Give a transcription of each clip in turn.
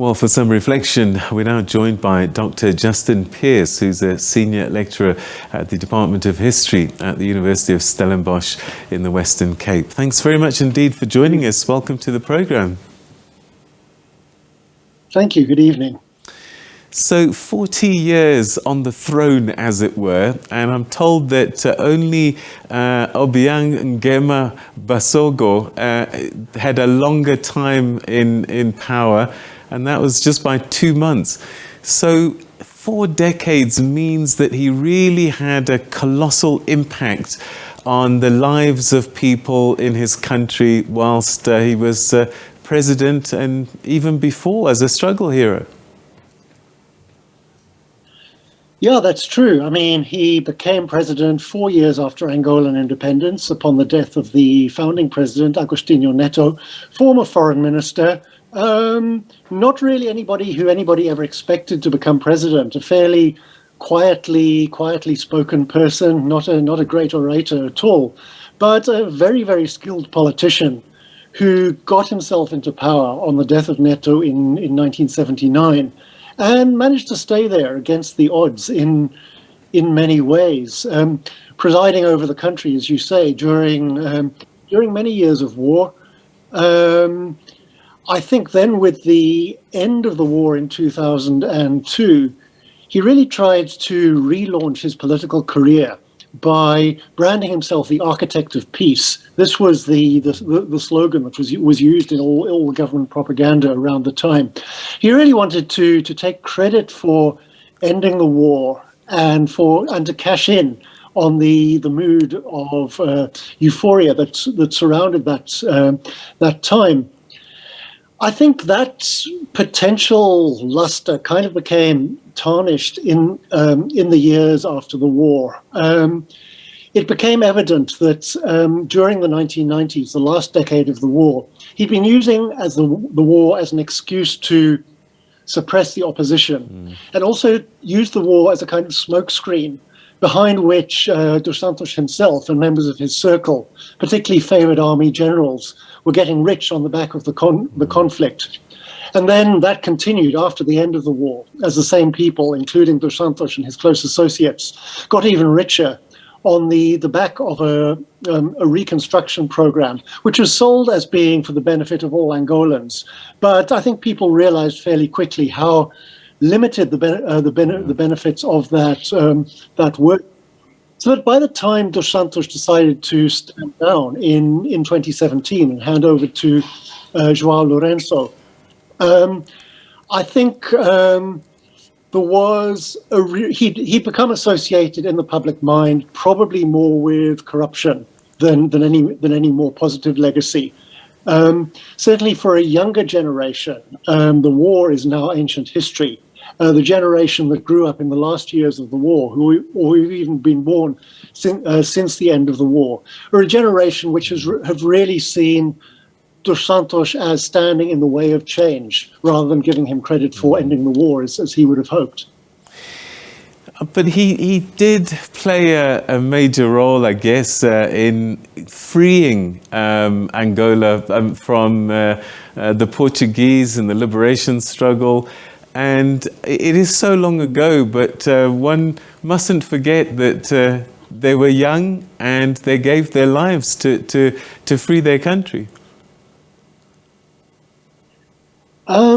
Well, for some reflection, we're now joined by Dr Justin Pearce, who's a senior lecturer at the Department of History at the University of Stellenbosch in the Western Cape. Thanks very much indeed for joining us. Welcome to the programme. Thank you. Good evening. So 40 years on the throne, as it were, and I'm told that only Obiang Nguema Basogo had a longer time in power, and that was just by 2 months. So 4 decades means that he really had a colossal impact on the lives of people in his country whilst he was president and even before as a struggle hero. Yeah, that's true. I mean, he became president 4 years after Angolan independence upon the death of the founding president, Agostinho Neto, former foreign minister. Not really anybody ever expected to become president. A fairly quietly spoken person, not a great orator at all, but a very, very skilled politician who got himself into power on the death of Neto in 1979 and managed to stay there against the odds in many ways, presiding over the country, as you say, during many years of war. I think then with the end of the war in 2002, he really tried to relaunch his political career by branding himself the architect of peace. This was the slogan that was used in all government propaganda around the time. He really wanted to take credit for ending the war and to cash in on the mood of euphoria that surrounded that time. I think that potential luster kind of became tarnished in the years after the war. It became evident that during the 1990s, the last decade of the war, he'd been using the war as an excuse to suppress the opposition and also use the war as a kind of smokescreen behind which Dos Santos himself and members of his circle, particularly favoured army generals, were getting rich on the back of the conflict. And then that continued after the end of the war, as the same people, including Dos Santos and his close associates, got even richer on the back of a reconstruction program, which was sold as being for the benefit of all Angolans. But I think people realized fairly quickly how limited the benefits of that work. So that by the time Dos Santos decided to stand down in 2017 and hand over to João Lourenço, I think there was he'd become associated in the public mind probably more with corruption than any more positive legacy. Certainly for a younger generation, the war is now ancient history. The generation that grew up in the last years of the war, who've even been born since the end of the war, are a generation which have really seen Dos Santos as standing in the way of change, rather than giving him credit for ending the war as he would have hoped. But he did play a major role, I guess, in freeing Angola from the Portuguese and the liberation struggle. And it is so long ago, but one mustn't forget that they were young and they gave their lives to free their country. I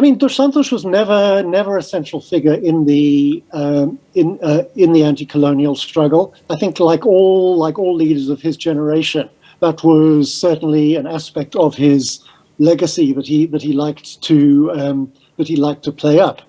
mean, Dos Santos was never a central figure in the anti-colonial struggle. I think, like all leaders of his generation, that was certainly an aspect of his legacy that he liked to play up,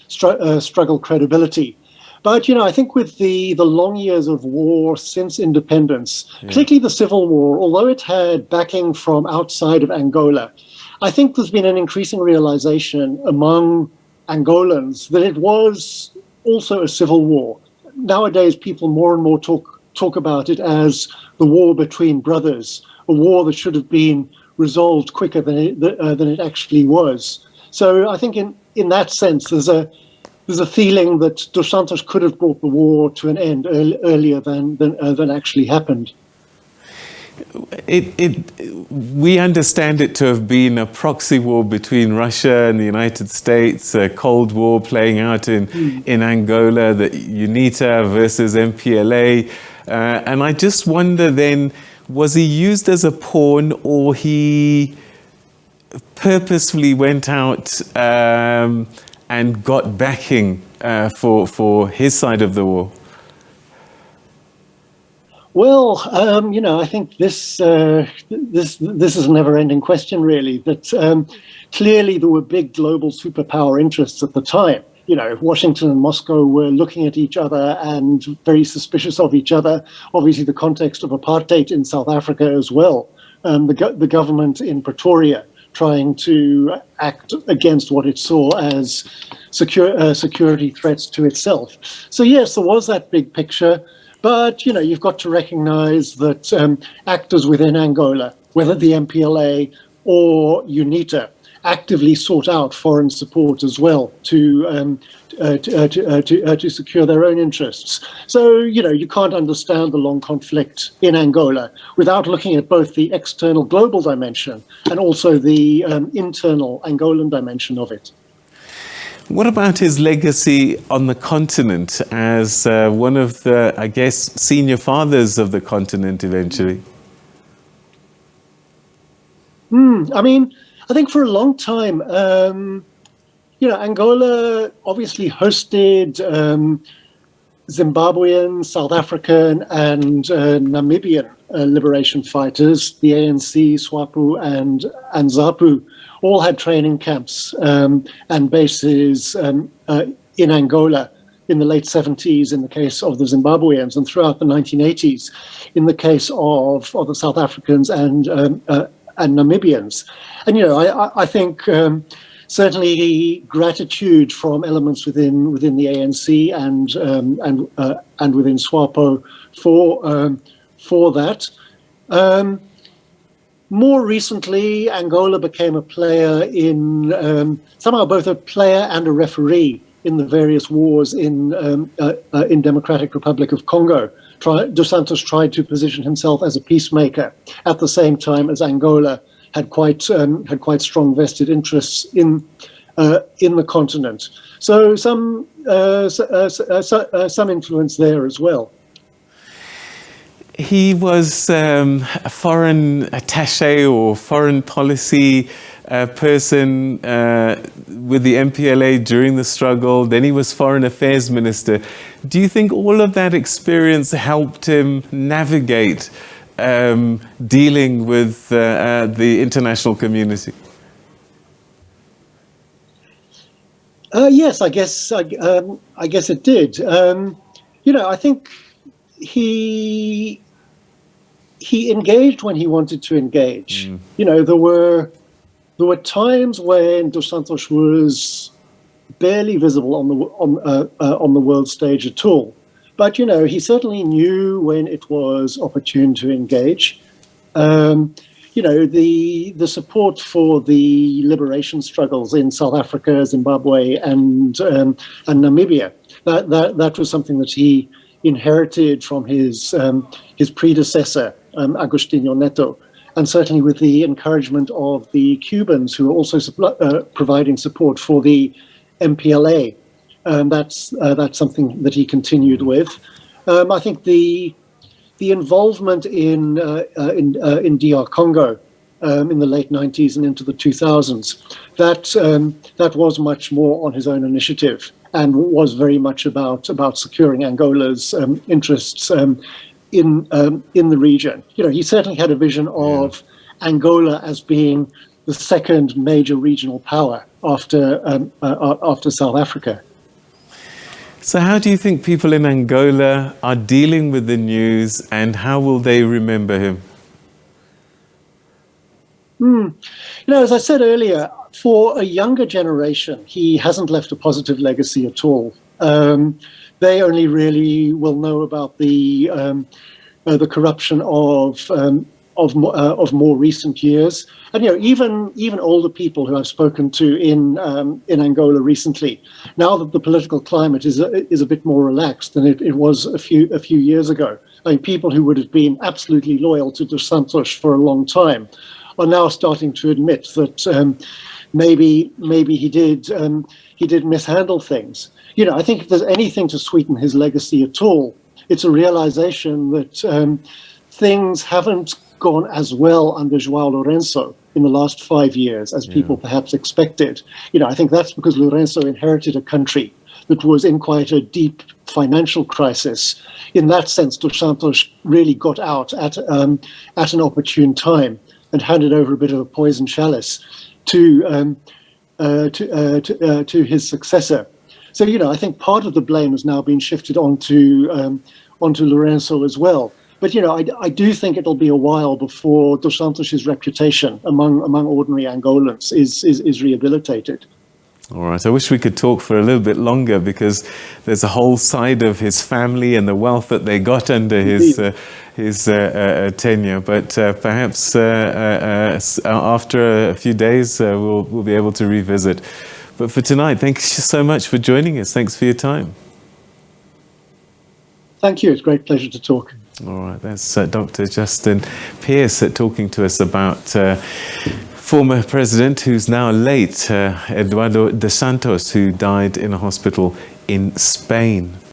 struggle credibility. But I think with the long years of war since independence, particularly the Civil War, although it had backing from outside of Angola, I think there's been an increasing realization among Angolans that it was also a civil war. Nowadays, people more and more talk about it as the war between brothers, a war that should have been resolved quicker than it actually was. So I think in that sense, there's a feeling that Dos Santos could have brought the war to an end earlier than actually happened. We understand it to have been a proxy war between Russia and the United States, a Cold War playing out in Angola, the UNITA versus MPLA. And I just wonder then, was he used as a pawn, or he purposefully went out and got backing for his side of the war? Well, I think this is a never-ending question, really. That clearly there were big global superpower interests at the time. Washington and Moscow were looking at each other and very suspicious of each other. Obviously, the context of apartheid in South Africa as well. The government in Pretoria trying to act against what it saw as security threats to itself. So yes, there was that big picture. But, you've got to recognize that actors within Angola, whether the MPLA or UNITA, actively sought out foreign support as well to secure their own interests. So, you can't understand the long conflict in Angola without looking at both the external global dimension and also the internal Angolan dimension of it. What about his legacy on the continent as one of the, I guess, senior fathers of the continent eventually? I think for a long time, Angola obviously hosted Zimbabwean, South African, and Namibian liberation fighters, the ANC, SWAPO, and ZAPU. All had training camps and bases in Angola in the late 70s in the case of the Zimbabweans, and throughout the 1980s in the case of the South Africans and Namibians. And I think certainly gratitude from elements within the ANC and within SWAPO for that. More recently, Angola became a player in somehow both a player and a referee in the various wars in Democratic Republic of Congo. Dos Santos tried to position himself as a peacemaker at the same time as Angola had quite strong vested interests in the continent. So some influence there as well. He was a foreign attaché or foreign policy person with the MPLA during the struggle. Then he was foreign affairs minister. Do you think all of that experience helped him navigate dealing with the international community? Yes, I guess it did. I think he engaged when he wanted to engage. There were times when Dos Santos was barely visible on the world stage at all. But he certainly knew when it was opportune to engage. The support for the liberation struggles in South Africa, Zimbabwe, and Namibia. That was something that he inherited from his predecessor, Agostinho Neto, and certainly with the encouragement of the Cubans, who were also providing support for the MPLA. That's something that he continued with. I think the involvement in DR Congo in the late 90s and into the 2000s, that was much more on his own initiative and was very much about securing Angola's interests in the region. He certainly had a vision of Angola as being the second major regional power after South Africa. So how do you think people in Angola are dealing with the news, and how will they remember him? As I said earlier, for a younger generation, he hasn't left a positive legacy at all. They only really will know about the corruption of more recent years. And even older people who I've spoken to in Angola recently, now that the political climate is a bit more relaxed than it was a few years ago, I mean, people who would have been absolutely loyal to Dos Santos for a long time are now starting to admit that maybe he did mishandle things. You know, I think if there's anything to sweeten his legacy at all, it's a realization that things haven't gone as well under João Lourenço in the last 5 years as people perhaps expected. You know, I think that's because Lourenço inherited a country that was in quite a deep financial crisis. In that sense, Dos Santos really got out at an opportune time and handed over a bit of a poison chalice to his successor. So, you know, I think part of the blame has now been shifted onto Lourenço as well. But, you know, I do think it'll be a while before Dos Santos' reputation among ordinary Angolans is rehabilitated. All right. I wish we could talk for a little bit longer, because there's a whole side of his family and the wealth that they got under his tenure. But perhaps after a few days, we'll be able to revisit. But for tonight, thanks so much for joining us. Thanks for your time. Thank you. It's a great pleasure to talk. All right. That's Dr. Justin Pearce talking to us about former president, who's now late, Eduardo Dos Santos, who died in a hospital in Spain.